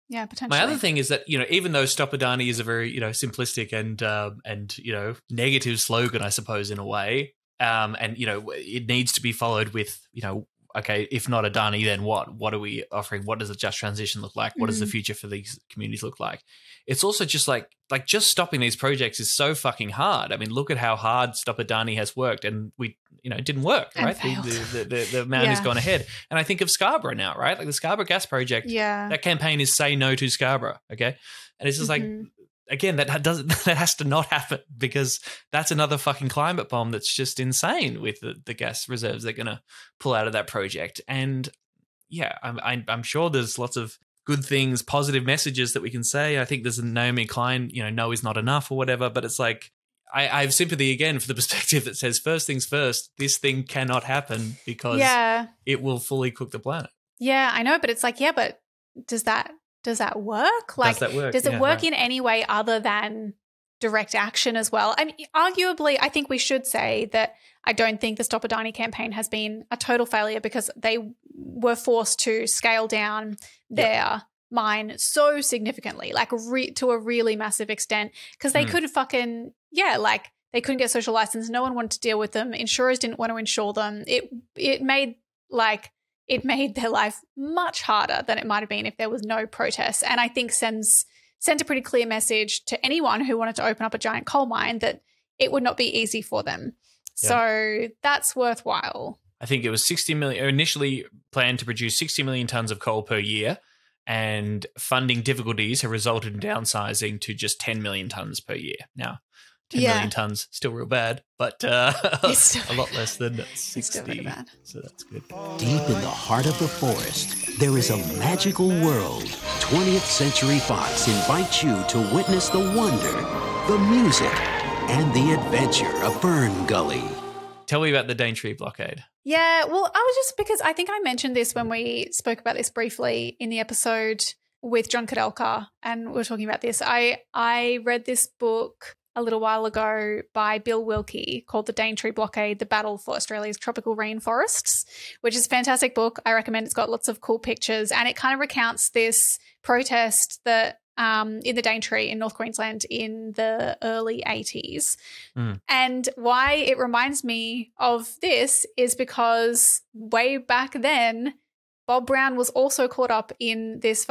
Yeah, potentially. My other thing is that, you know, even though Stop Adani is a very, you know, simplistic and you know, negative slogan, I suppose, in a way, and, you know, it needs to be followed with, you know, okay, if not Adani, then what? What are we offering? What does a just transition look like? What does the future for these communities look like? It's also just like just stopping these projects is so fucking hard. I mean, look at how hard Stop Adani has worked, and it didn't work, right? The man has gone ahead. And I think of Scarborough now, right? Like the Scarborough gas project, that campaign is say no to Scarborough, okay? And it's just like, again, that has to not happen, because that's another fucking climate bomb that's just insane with the gas reserves they're going to pull out of that project. And yeah, I'm sure there's lots of good things, positive messages that we can say. I think there's a Naomi Klein, you know, no is not enough or whatever, but it's like, I have sympathy again for the perspective that says, first things first, this thing cannot happen because it will fully cook the planet. Yeah, I know, but it's like, but does that does that work? Like, does it work in any way other than direct action as well? I mean, arguably, I think we should say that I don't think the Stop Adani campaign has been a total failure because they were forced to scale down their mine so significantly, like to a really massive extent, because they couldn't fucking, they couldn't get social license. No one wanted to deal with them. Insurers didn't want to insure them. It made their life much harder than it might have been if there was no protests. And I think sent a pretty clear message to anyone who wanted to open up a giant coal mine that it would not be easy for them. Yeah. So that's worthwhile. I think it was 60 million, initially planned to produce 60 million tonnes of coal per year, and funding difficulties have resulted in downsizing to just 10 million tonnes per year. Now, 10 million tonnes, still real bad, but a lot less than 60. It's still really bad. So that's good. Deep in the heart of the forest, there is a magical world. 20th Century Fox invites you to witness the wonder, the music, and the adventure of Fern Gully. Tell me about the Daintree blockade. Yeah, well, I was just, because I think I mentioned this when we spoke about this briefly in the episode with John Kudelka, and we were talking about this. I read this book a little while ago by Bill Wilkie called The Daintree Blockade, The Battle for Australia's Tropical Rainforests, which is a fantastic book. I recommend. It's got lots of cool pictures, and it kind of recounts this protest that in the Daintree in North Queensland in the early 80s. And why it reminds me of this is because way back then, Bob Brown was also caught up in this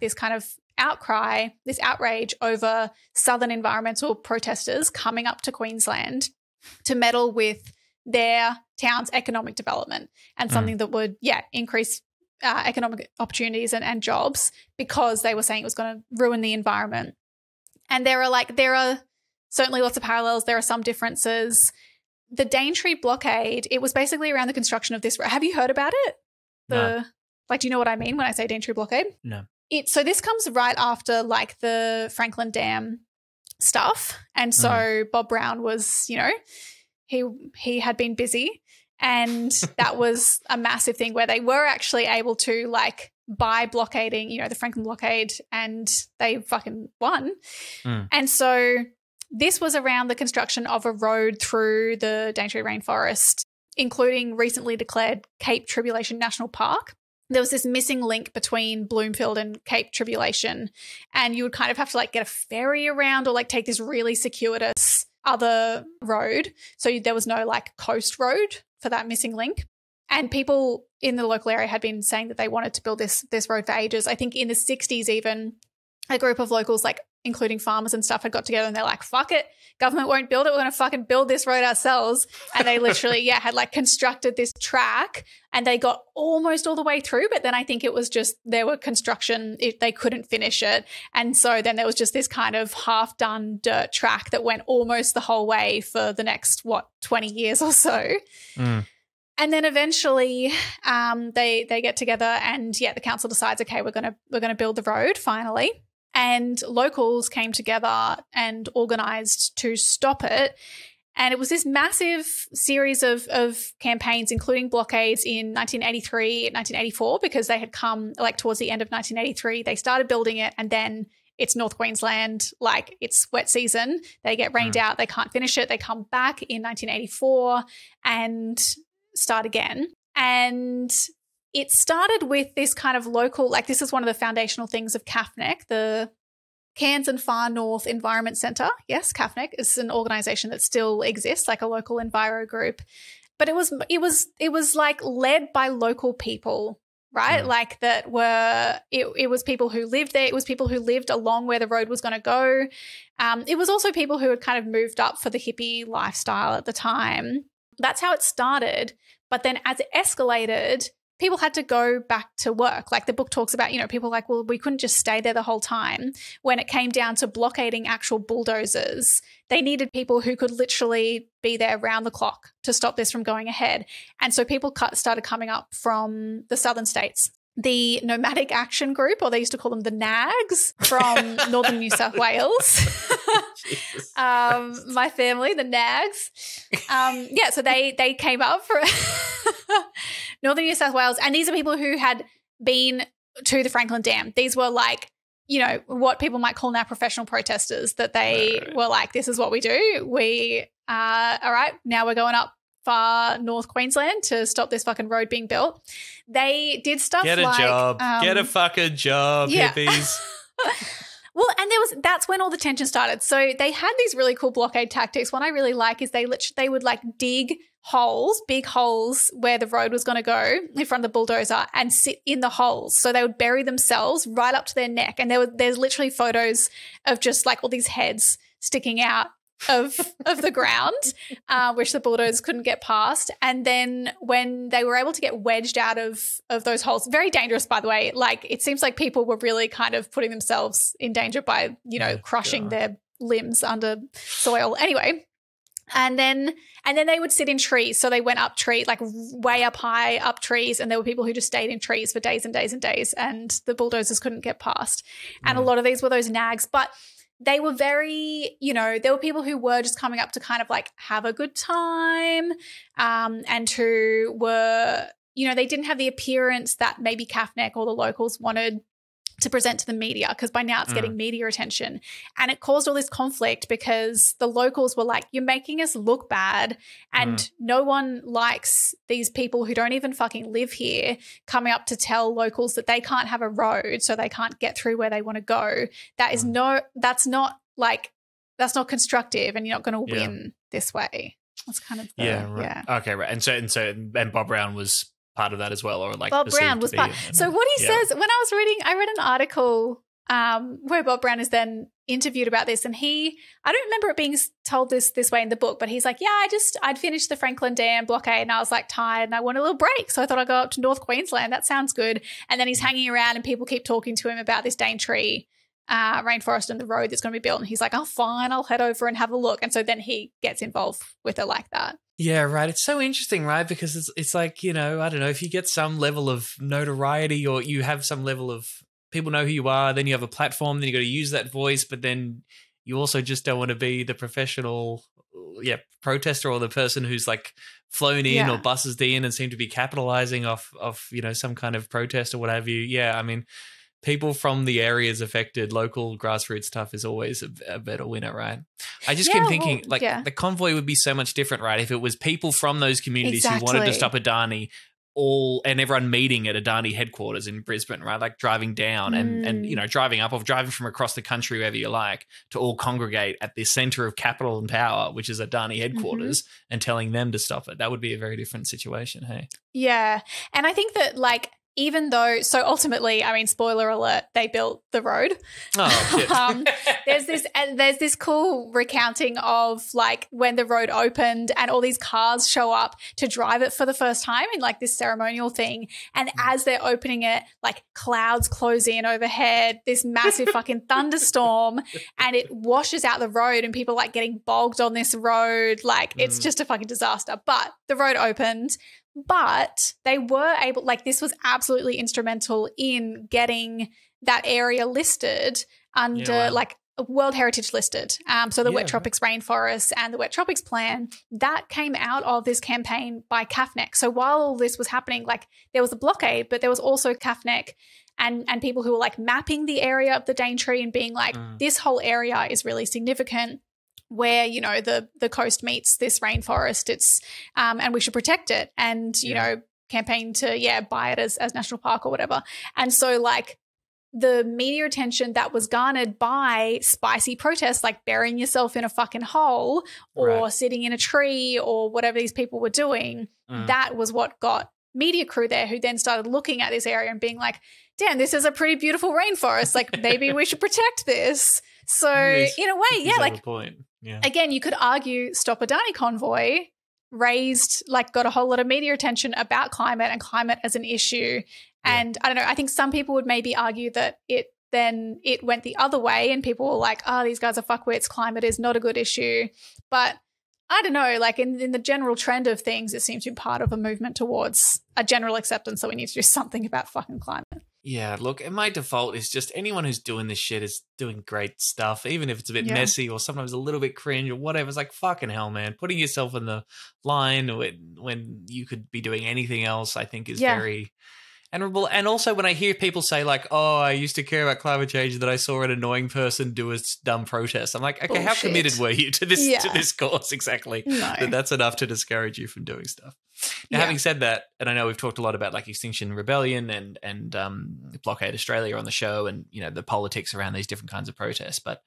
this kind of outcry, this outrage over Southern environmental protesters coming up to Queensland to meddle with their town's economic development and something that would, increase economic opportunities and jobs, because they were saying it was going to ruin the environment. And there are certainly lots of parallels. There are some differences. The Daintree blockade, it was basically around the construction of this. Have you heard about it? No. Do you know what I mean when I say Daintree blockade? No. So this comes right after the Franklin Dam stuff. And so Bob Brown was, he had been busy. And that was a massive thing where they were actually able to by blockading, the Franklin blockade, and they fucking won. And so this was around the construction of a road through the Daintree rainforest, including recently declared Cape Tribulation National Park. There was this missing link between Bloomfield and Cape Tribulation, and you would kind of have to get a ferry around or take this really circuitous other road. So there was no coast road for that missing link. And people in the local area had been saying that they wanted to build this road for ages. I think in the 60s even, a group of locals, including farmers and stuff, had got together and they're like, fuck it, government won't build it, we're going to fucking build this road ourselves. And they literally, had constructed this track, and they got almost all the way through, but then I think it was just there were construction, they couldn't finish it. And so then there was just this kind of half-done dirt track that went almost the whole way for the next, 20 years or so. And then eventually they get together and, the council decides, okay, we're gonna build the road finally. And locals came together and organised to stop it. And it was this massive series of campaigns, including blockades in 1983, 1984, because they had come towards the end of 1983. They started building it, and then it's North Queensland, it's wet season. They get rained out. They can't finish it. They come back in 1984 and start again. And it started with this kind of local, this is one of the foundational things of CAFNEC, the Cairns and Far North Environment Centre. Yes, CAFNEC is an organisation that still exists, a local enviro group. But it was led by local people, right? It was people who lived there. It was people who lived along where the road was going to go. It was also people who had kind of moved up for the hippie lifestyle at the time. That's how it started. But then as it escalated, people had to go back to work. The book talks about, people well, we couldn't just stay there the whole time. When it came down to blockading actual bulldozers, they needed people who could literally be there round the clock to stop this from going ahead. And so people started coming up from the southern states. The Nomadic Action Group, or they used to call them the NAGs, from northern New South Wales. My family, the NAGs. So they came up for northern New South Wales, and these are people who had been to the Franklin Dam. These were like, you know, what people might call now professional protesters, that they were like, this is what we do. We all right, now we're going up far north Queensland to stop this fucking road being built. They did stuff like... Get a job. Get a fucking job, hippies. Well, and that's when all the tension started. So they had these really cool blockade tactics. One I really like is they would like dig holes, big holes where the road was going to go in front of the bulldozer and sit in the holes. So they would bury themselves right up to their neck. And there's literally photos of just like all these heads sticking out of the ground, which the bulldozers couldn't get past. And then when they were able to get wedged out of those holes, very dangerous, by the way, like it seems like people were really kind of putting themselves in danger by, you know, crushing their limbs under soil. Anyway, and then they would sit in trees. So they went up trees, like way up high up trees, and there were people who just stayed in trees for days and days and days, and the bulldozers couldn't get past. And a lot of these were those nags, but they were very, you know, there were people who were just coming up to kind of like have a good time, and who were, you know, they didn't have the appearance that maybe Kaffneck or the locals wanted to present to the media, because by now it's getting media attention. And it caused all this conflict because the locals were like, you're making us look bad, and no one likes these people who don't even fucking live here coming up to tell locals that they can't have a road, so they can't get through where they want to go. That is that's not constructive, and you're not going to win this way. That's kind of Okay, right. And Bob Brown was part of that as well, or like Bob Brown was part. So what he says, when I read an article where Bob Brown is then interviewed about this, and I don't remember it being told this way in the book, but he's like, yeah, I'd finished the Franklin Dam blockade and I was like tired and I want a little break, so I thought I'd go up to North Queensland. That sounds good. And then he's hanging around and people keep talking to him about this Daintree rainforest and the road that's going to be built, and he's like, oh fine, I'll head over and have a look. And so then he gets involved with it like that. Yeah, right. It's so interesting, right? Because it's like, you know, I don't know, if you get some level of notoriety, or you have some level of people know who you are, then you have a platform, then you got to use that voice, but then you also just don't want to be the professional protester, or the person who's like flown in or buses in and seem to be capitalizing off you know, some kind of protest or what have you. Yeah, I mean, people from the areas affected, local grassroots stuff is always a better winner, right? I just keep thinking, the convoy would be so much different, right, if it was people from those communities who wanted to stop Adani, and everyone meeting at Adani headquarters in Brisbane, right, like driving down and you know, driving up or driving from across the country, wherever you like, to all congregate at the centre of capital and power, which is Adani headquarters, and telling them to stop it. That would be a very different situation, hey? Yeah, and I think that like, even though, so ultimately, I mean, spoiler alert, they built the road. Oh, shit. There's this cool recounting of like when the road opened and all these cars show up to drive it for the first time in like this ceremonial thing. And as they're opening it, like clouds close in overhead, this massive fucking thunderstorm, and it washes out the road, and people like getting bogged on this road. Like it's just a fucking disaster. But the road opened. But they were able, like this was absolutely instrumental in getting that area listed under like World Heritage listed. So the Wet Tropics Rainforests and the Wet Tropics Plan, that came out of this campaign by Kaffneck. So while all this was happening, like there was a blockade, but there was also Kaffneck and people who were like mapping the area of the Daintree and being like, this whole area is really significant, where, you know, the coast meets this rainforest, it's and we should protect it, and you know, campaign to buy it as national park or whatever. And so like the media attention that was garnered by spicy protests, like burying yourself in a fucking hole or sitting in a tree or whatever these people were doing, that was what got media crew there, who then started looking at this area and being like, damn, this is a pretty beautiful rainforest, like maybe we should protect this. So in a way, like point. Yeah. Again, you could argue Stop Adani Convoy got a whole lot of media attention about climate and climate as an issue. And I don't know, I think some people would maybe argue that it went the other way and people were like, oh, these guys are fuckwits, climate is not a good issue. But I don't know, like in the general trend of things, it seems to be part of a movement towards a general acceptance that we need to do something about fucking climate. Yeah, look, and my default is just anyone who's doing this shit is doing great stuff, even if it's a bit messy or sometimes a little bit cringe or whatever. It's like, fucking hell, man. Putting yourself in the line when you could be doing anything else, I think is very... And also when I hear people say like, oh, I used to care about climate change and then I saw an annoying person do a dumb protest. I'm like, okay, Bullshit. How committed were you to this cause exactly? No. That's enough to discourage you from doing stuff. Now, having said that, and I know we've talked a lot about like Extinction Rebellion and Blockade Australia on the show and, you know, the politics around these different kinds of protests, but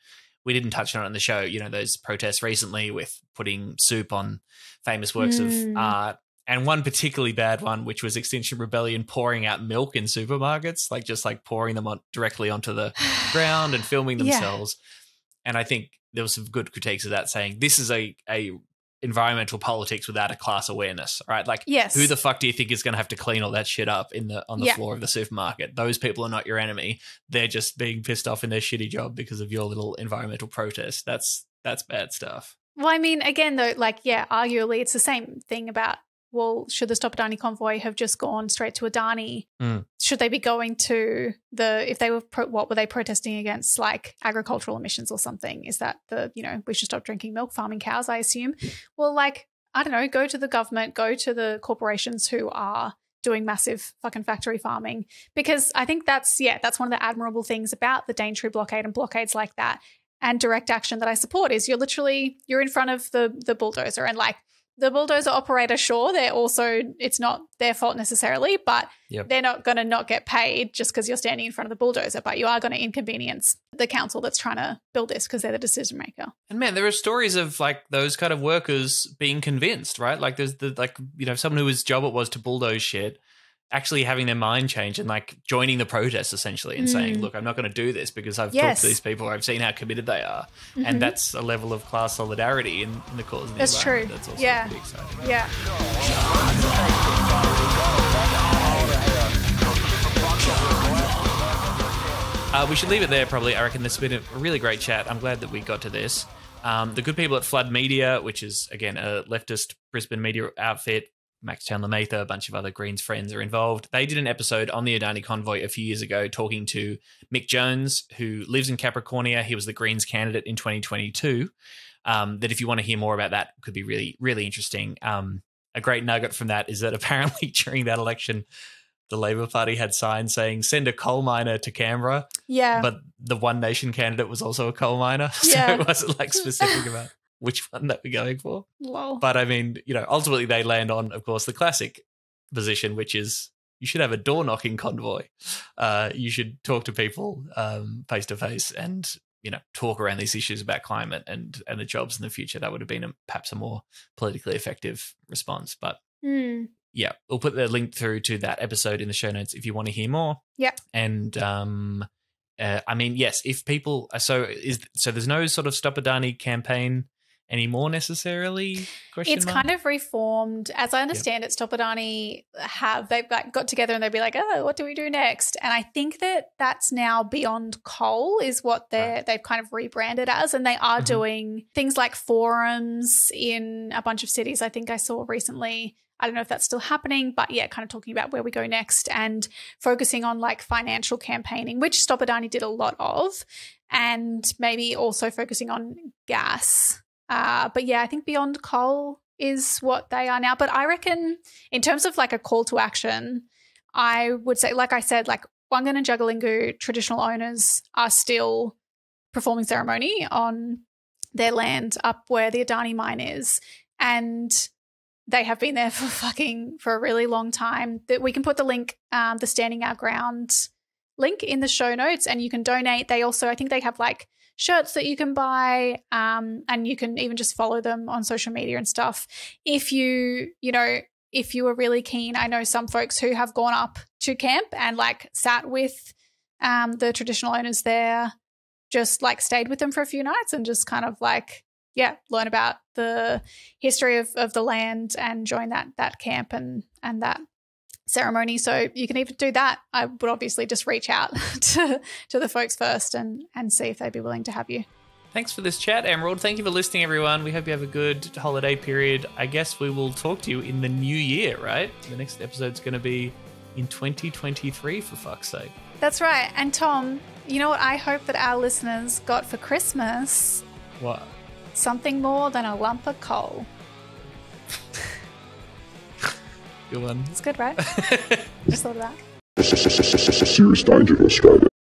we didn't touch on it on the show, you know, those protests recently with putting soup on famous works of art. And one particularly bad one, which was Extinction Rebellion pouring out milk in supermarkets, like just like pouring them directly onto the ground and filming themselves. And I think there was some good critiques of that saying this is a environmental politics without a class awareness, right? Like, who the fuck do you think is going to have to clean all that shit up on the floor of the supermarket? Those people are not your enemy. They're just being pissed off in their shitty job because of your little environmental protest. That's bad stuff. Well, I mean, again, though, like, arguably it's the same thing about, well, should the Stop Adani Convoy have just gone straight to Adani? Should they be going to if they were, what were they protesting against, like agricultural emissions or something? Is that we should stop drinking milk, farming cows, I assume? Well, like, I don't know, go to the government, go to the corporations who are doing massive fucking factory farming, because I think that's one of the admirable things about the Daintree blockade and blockades like that and direct action that I support is you're in front of the bulldozer and like, the bulldozer operator, sure, it's not their fault necessarily, but they're not going to not get paid just because you're standing in front of the bulldozer, but you are going to inconvenience the council that's trying to build this because they're the decision maker. And man, there are stories of like those kind of workers being convinced, right? Like there's someone whose job it was to bulldoze shit, actually having their mind change and like joining the protest essentially and saying, look, I'm not going to do this because I've talked to these people, I've seen how committed they are. And that's a level of class solidarity in the cause of the That's true. That's also pretty exciting. Yeah. We should leave it there probably. I reckon this has been a really great chat. I'm glad that we got to this. The good people at Flood Media, which is, again, a leftist Brisbane media outfit, Max Chandler-Mather, a bunch of other Greens friends are involved. They did an episode on the Adani Convoy a few years ago talking to Mick Jones, who lives in Capricornia. He was the Greens candidate in 2022. That if you want to hear more about that, could be really, really interesting. A great nugget from that is that apparently during that election, the Labor Party had signs saying, send a coal miner to Canberra. Yeah. But the One Nation candidate was also a coal miner. So it wasn't like specific about which one that we're going for. Lol. But I mean, ultimately they land on, of course, the classic position, which is you should have a door knocking convoy. You should talk to people face to face and, talk around these issues about climate and the jobs in the future. That would have been perhaps a more politically effective response. But yeah, we'll put the link through to that episode in the show notes if you want to hear more. Yeah. And I mean, yes, if people so there's no sort of Stop Adani campaign anymore necessarily? It's kind of reformed. As I understand it, Stop Adani they've got together and they'd be like, oh, what do we do next? And I think that's now Beyond Coal is what they've kind of rebranded as, and they are doing things like forums in a bunch of cities. I think I saw recently. I don't know if that's still happening, but yeah, kind of talking about where we go next and focusing on like financial campaigning, which Stop Adani did a lot of, and maybe also focusing on gas. But yeah, I think Beyond Coal is what they are now. But I reckon in terms of like a call to action, I would say, like I said, like Wangan and Jugalingu traditional owners are still performing ceremony on their land up where the Adani mine is. And they have been there for a really long time. That we can put the link, the Standing Our Ground link in the show notes, and you can donate. They also, I think they have like shirts that you can buy, and you can even just follow them on social media and stuff. If you are really keen, I know some folks who have gone up to camp and like sat with the traditional owners there, just like stayed with them for a few nights and just kind of like, learn about the history of the land and join that camp and that ceremony. So you can even do that. I would obviously just reach out to the folks first and see if they'd be willing to have you. Thanks for this chat, Emerald. Thank you for listening, everyone. We hope you have a good holiday period. I guess we will talk to you in the new year, right? The next episode's going to be in 2023, for fuck's sake. That's right. And Tom, you know what I hope that our listeners got for Christmas? What? Something more than a lump of coal. Good one. It's good, right? Just thought of that. serious danger to Australia.